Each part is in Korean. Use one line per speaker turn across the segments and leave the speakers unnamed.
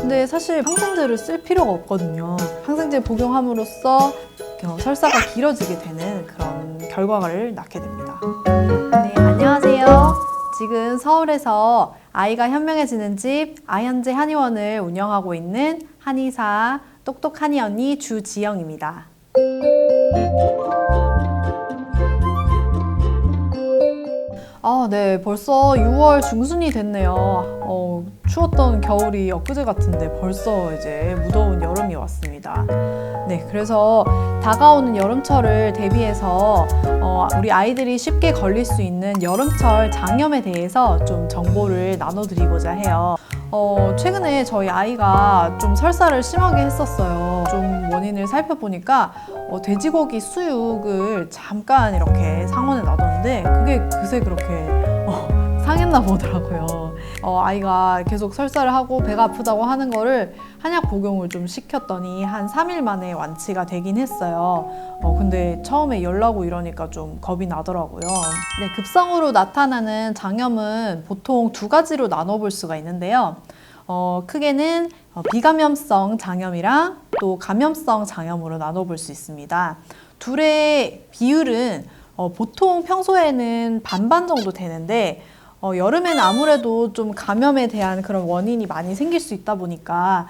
근데 사실 항생제를 쓸 필요가 없거든요. 항생제 복용함으로써 설사가 길어지게 되는 그런 결과를 낳게 됩니다. 네, 안녕하세요. 지금 서울에서 아이가 현명해지는 집 아현재 한의원을 운영하고 있는 한의사 똑똑한이 언니 주지영입니다. 네, 벌써 6월 중순이 됐네요. 추웠던 겨울이 엊그제 같은데 벌써 이제 무더운 여름이 왔습니다. 네, 그래서 다가오는 여름철을 대비해서 우리 아이들이 쉽게 걸릴 수 있는 여름철 장염에 대해서 좀 정보를 나눠드리고자 해요. 최근에 저희 아이가 좀 설사를 심하게 했었어요. 좀 원인을 살펴보니까 돼지고기 수육을 잠깐 이렇게 상온에 놔뒀는데 그게 그새 그렇게 상했나 보더라고요. 아이가 계속 설사를 하고 배가 아프다고 하는 거를 한약 복용을 좀 시켰더니 한 3일 만에 완치가 되긴 했어요. 근데 처음에 열나고 이러니까 좀 겁이 나더라고요. 네, 급성으로 나타나는 장염은 보통 두 가지로 나눠볼 수가 있는데요. 크게는 비감염성 장염이랑 또 감염성 장염으로 나눠볼 수 있습니다. 둘의 비율은 보통 평소에는 반반 정도 되는데 여름에는 아무래도 좀 감염에 대한 그런 원인이 많이 생길 수 있다 보니까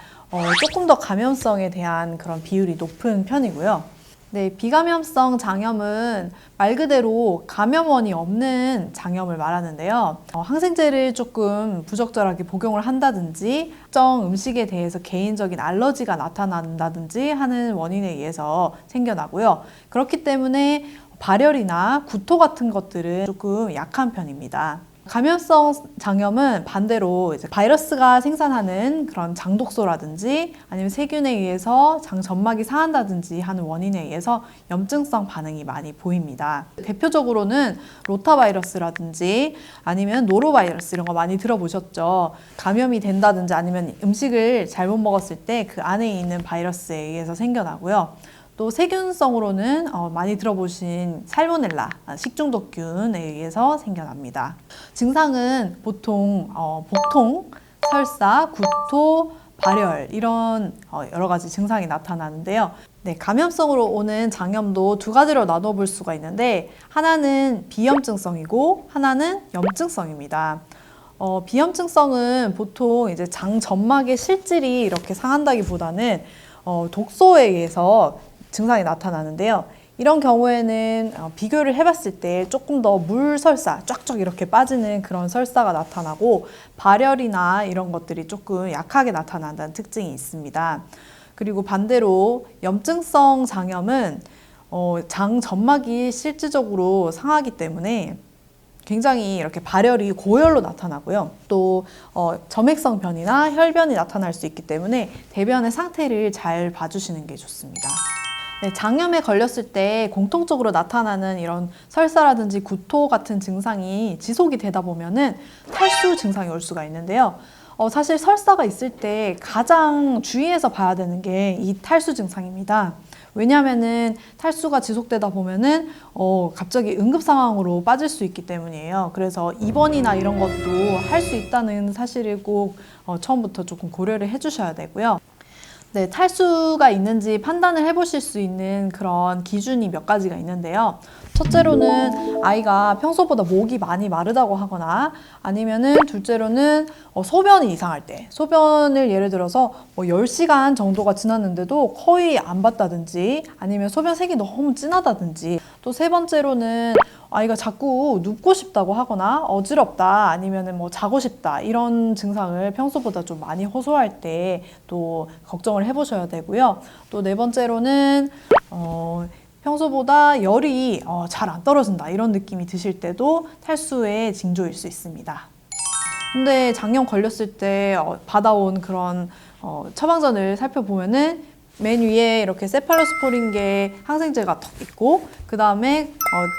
조금 더 감염성에 대한 그런 비율이 높은 편이고요. 네, 비감염성 장염은 말 그대로 감염원이 없는 장염을 말하는데요. 항생제를 조금 부적절하게 복용을 한다든지 특정 음식에 대해서 개인적인 알러지가 나타난다든지 하는 원인에 의해서 생겨나고요. 그렇기 때문에 발열이나 구토 같은 것들은 조금 약한 편입니다. 감염성 장염은 반대로 이제 바이러스가 생산하는 그런 장독소라든지 아니면 세균에 의해서 장 점막이 상한다든지 하는 원인에 의해서 염증성 반응이 많이 보입니다. 대표적으로는 로타바이러스라든지 아니면 노로바이러스 이런 거 많이 들어보셨죠? 감염이 된다든지 아니면 음식을 잘못 먹었을 때 그 안에 있는 바이러스에 의해서 생겨나고요. 또 세균성으로는 많이 들어보신 살모넬라, 식중독균에 의해서 생겨납니다. 증상은 보통 복통, 설사, 구토, 발열 이런 여러 가지 증상이 나타나는데요. 네, 감염성으로 오는 장염도 두 가지로 나눠볼 수가 있는데 하나는 비염증성이고 하나는 염증성입니다. 비염증성은 보통 이제 장 점막의 실질이 이렇게 상한다기보다는 독소에 의해서 증상이 나타나는데요. 이런 경우에는 비교를 해봤을 때 조금 더 물설사, 쫙쫙 이렇게 빠지는 그런 설사가 나타나고 발열이나 이런 것들이 조금 약하게 나타난다는 특징이 있습니다. 그리고 반대로 염증성 장염은 장 점막이 실질적으로 상하기 때문에 굉장히 이렇게 발열이 고열로 나타나고요. 또 점액성 변이나 혈변이 나타날 수 있기 때문에 대변의 상태를 잘 봐주시는 게 좋습니다. 네, 장염에 걸렸을 때 공통적으로 나타나는 이런 설사라든지 구토 같은 증상이 지속이 되다 보면은 탈수 증상이 올 수가 있는데요. 사실 설사가 있을 때 가장 주의해서 봐야 되는 게 이 탈수 증상입니다. 왜냐하면은 탈수가 지속되다 보면은 갑자기 응급 상황으로 빠질 수 있기 때문이에요. 그래서 입원이나 이런 것도 할 수 있다는 사실을 꼭 처음부터 조금 고려를 해주셔야 되고요. 네, 탈수가 있는지 판단을 해보실 수 있는 그런 기준이 몇 가지가 있는데요. 첫째로는 아이가 평소보다 목이 많이 마르다고 하거나 아니면은 둘째로는 소변이 이상할 때 소변을 예를 들어서 10시간 정도가 지났는데도 거의 안 봤다든지 아니면 소변색이 너무 진하다든지 또 세 번째로는 아이가 자꾸 눕고 싶다고 하거나 어지럽다 아니면은 자고 싶다 이런 증상을 평소보다 좀 많이 호소할 때 또 걱정을 해보셔야 되고요. 또 네 번째로는 평소보다 열이 잘 안 떨어진다 이런 느낌이 드실 때도 탈수의 징조일 수 있습니다. 근데 장염 걸렸을 때 받아온 그런 처방전을 살펴보면은 맨 위에 이렇게 세팔로스포린계 항생제가 턱 있고 그 다음에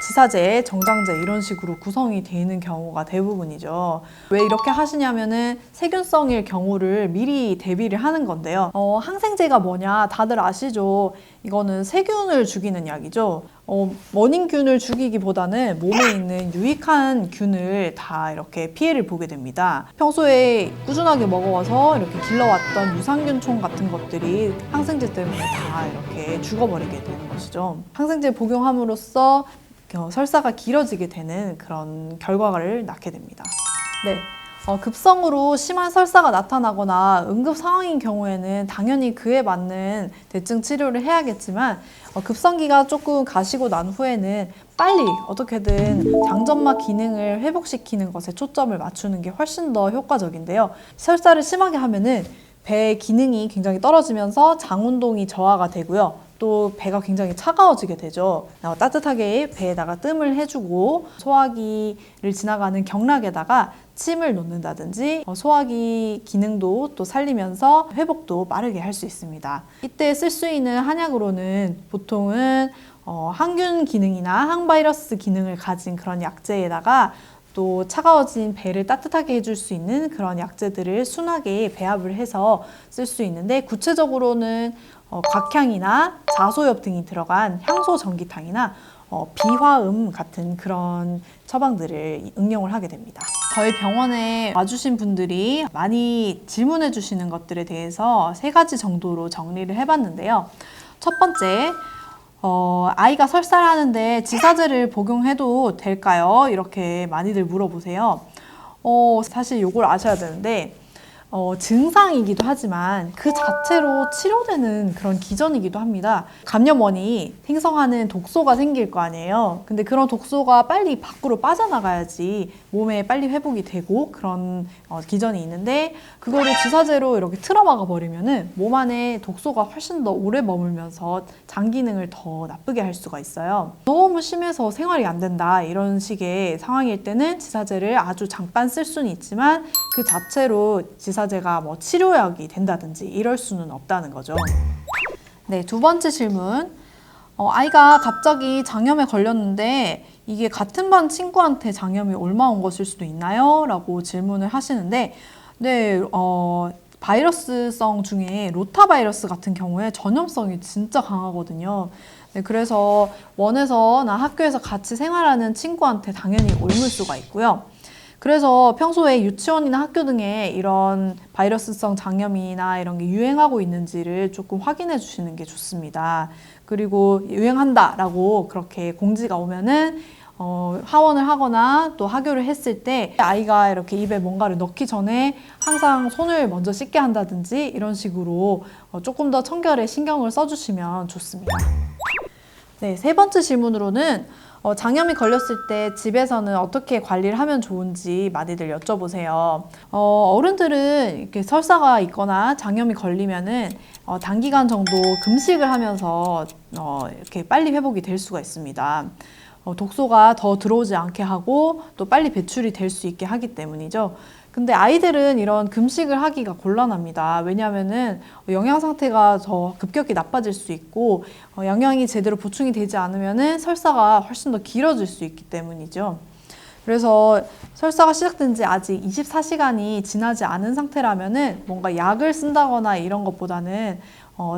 지사제, 정장제 이런 식으로 구성이 되어 있는 경우가 대부분이죠. 왜 이렇게 하시냐면은 세균성일 경우를 미리 대비를 하는 건데요. 항생제가 뭐냐 다들 아시죠? 이거는 세균을 죽이는 약이죠. 원인균을 죽이기보다는 몸에 있는 유익한 균을 다 이렇게 피해를 보게 됩니다. 평소에 꾸준하게 먹어와서 이렇게 길러왔던 유산균총 같은 것들이 항생제 때문에 다 이렇게 죽어버리게 되는 것이죠. 항생제 복용함으로써 설사가 길어지게 되는 그런 결과를 낳게 됩니다. 네. 급성으로 심한 설사가 나타나거나 응급 상황인 경우에는 당연히 그에 맞는 대증 치료를 해야겠지만 급성기가 조금 가시고 난 후에는 빨리 어떻게든 장점막 기능을 회복시키는 것에 초점을 맞추는 게 훨씬 더 효과적인데요. 설사를 심하게 하면은 배의 기능이 굉장히 떨어지면서 장 운동이 저하가 되고요. 또 배가 굉장히 차가워지게 되죠. 따뜻하게 배에다가 뜸을 해주고 소화기를 지나가는 경락에다가 침을 놓는다든지 소화기 기능도 또 살리면서 회복도 빠르게 할 수 있습니다. 이때 쓸 수 있는 한약으로는 보통은 항균 기능이나 항바이러스 기능을 가진 그런 약재에다가 또 차가워진 배를 따뜻하게 해줄 수 있는 그런 약재들을 순하게 배합을 해서 쓸 수 있는데 구체적으로는 곽향이나 자소엽 등이 들어간 향소 전기탕이나 비화음 같은 그런 처방들을 응용을 하게 됩니다. 저희 병원에 와주신 분들이 많이 질문해 주시는 것들에 대해서 3가지 정도로 정리를 해봤는데요. 첫 번째, 아이가 설사를 하는데 지사제를 복용해도 될까요? 이렇게 많이들 물어보세요. 사실 이걸 아셔야 되는데 증상이기도 하지만 그 자체로 치료되는 그런 기전이기도 합니다. 감염원이 생성하는 독소가 생길 거 아니에요. 근데 그런 독소가 빨리 밖으로 빠져나가야지 몸에 빨리 회복이 되고 그런 기전이 있는데 그거를 주사제로 이렇게 틀어막아 버리면은 몸 안에 독소가 훨씬 더 오래 머물면서 장 기능을 더 나쁘게 할 수가 있어요. 너무 심해서 생활이 안 된다 이런 식의 상황일 때는 지사제를 아주 잠깐 쓸 수는 있지만 그 자체로 지사제가 뭐 치료약이 된다든지 이럴 수는 없다는 거죠. 네, 2번째 질문. 아이가 갑자기 장염에 걸렸는데 이게 같은 반 친구한테 장염이 옮아온 것일 수도 있나요? 라고 질문을 하시는데 네, 바이러스성 중에 로타바이러스 같은 경우에 전염성이 진짜 강하거든요. 네, 그래서 원에서나 학교에서 같이 생활하는 친구한테 당연히 옮을 수가 있고요. 그래서 평소에 유치원이나 학교 등에 이런 바이러스성 장염이나 이런 게 유행하고 있는지를 조금 확인해 주시는 게 좋습니다. 그리고 유행한다라고 그렇게 공지가 오면은 하원을 하거나 또 하교를 했을 때 아이가 이렇게 입에 뭔가를 넣기 전에 항상 손을 먼저 씻게 한다든지 이런 식으로 조금 더 청결에 신경을 써주시면 좋습니다. 네, 3번째 질문으로는 장염이 걸렸을 때 집에서는 어떻게 관리를 하면 좋은지 많이들 여쭤보세요. 어른들은 이렇게 설사가 있거나 장염이 걸리면은 단기간 정도 금식을 하면서 이렇게 빨리 회복이 될 수가 있습니다. 독소가 더 들어오지 않게 하고 또 빨리 배출이 될 수 있게 하기 때문이죠. 근데 아이들은 이런 금식을 하기가 곤란합니다. 왜냐하면은 영양 상태가 더 급격히 나빠질 수 있고 영양이 제대로 보충이 되지 않으면은 설사가 훨씬 더 길어질 수 있기 때문이죠. 그래서 설사가 시작된 지 아직 24시간이 지나지 않은 상태라면은 뭔가 약을 쓴다거나 이런 것보다는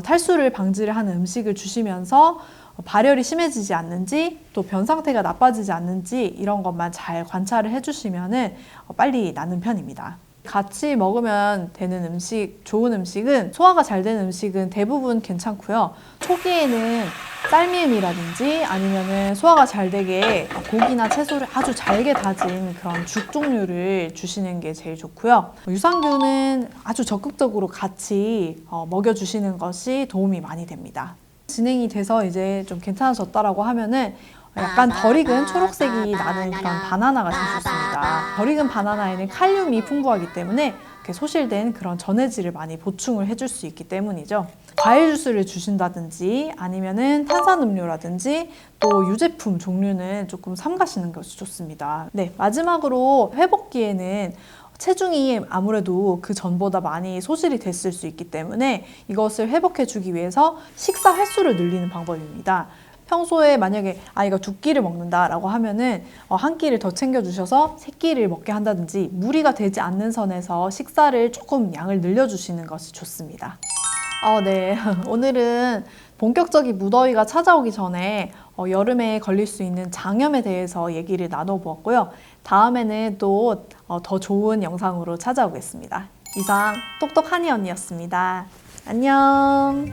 탈수를 방지를 하는 음식을 주시면서 발열이 심해지지 않는지 또 변 상태가 나빠지지 않는지 이런 것만 잘 관찰을 해주시면은 빨리 낫는 편입니다. 같이 먹으면 되는 음식, 좋은 음식은 소화가 잘 되는 음식은 대부분 괜찮고요. 초기에는 쌀미음이라든지 아니면은 소화가 잘 되게 고기나 채소를 아주 잘게 다진 그런 죽 종류를 주시는 게 제일 좋고요. 유산균은 아주 적극적으로 같이 먹여주시는 것이 도움이 많이 됩니다. 진행이 돼서 이제 좀 괜찮아졌다라고 하면은 약간 덜 익은 초록색이 나는 그런 바나나가 제일 좋습니다. 덜 익은 바나나에는 칼륨이 풍부하기 때문에 이렇게 소실된 그런 전해질을 많이 보충을 해줄 수 있기 때문이죠. 과일 주스를 주신다든지 아니면은 탄산음료라든지 또 유제품 종류는 조금 삼가시는 것이 좋습니다. 네, 마지막으로 회복기에는 체중이 아무래도 그 전보다 많이 소실이 됐을 수 있기 때문에 이것을 회복해주기 위해서 식사 횟수를 늘리는 방법입니다. 평소에 만약에 아이가 2끼를 먹는다라고 하면은 한 끼를 더 챙겨주셔서 3끼를 먹게 한다든지 무리가 되지 않는 선에서 식사를 조금 양을 늘려주시는 것이 좋습니다. 네. 오늘은 본격적인 무더위가 찾아오기 전에 여름에 걸릴 수 있는 장염에 대해서 얘기를 나눠보았고요. 다음에는 또 더 좋은 영상으로 찾아오겠습니다. 이상 똑똑하니 언니였습니다. 안녕.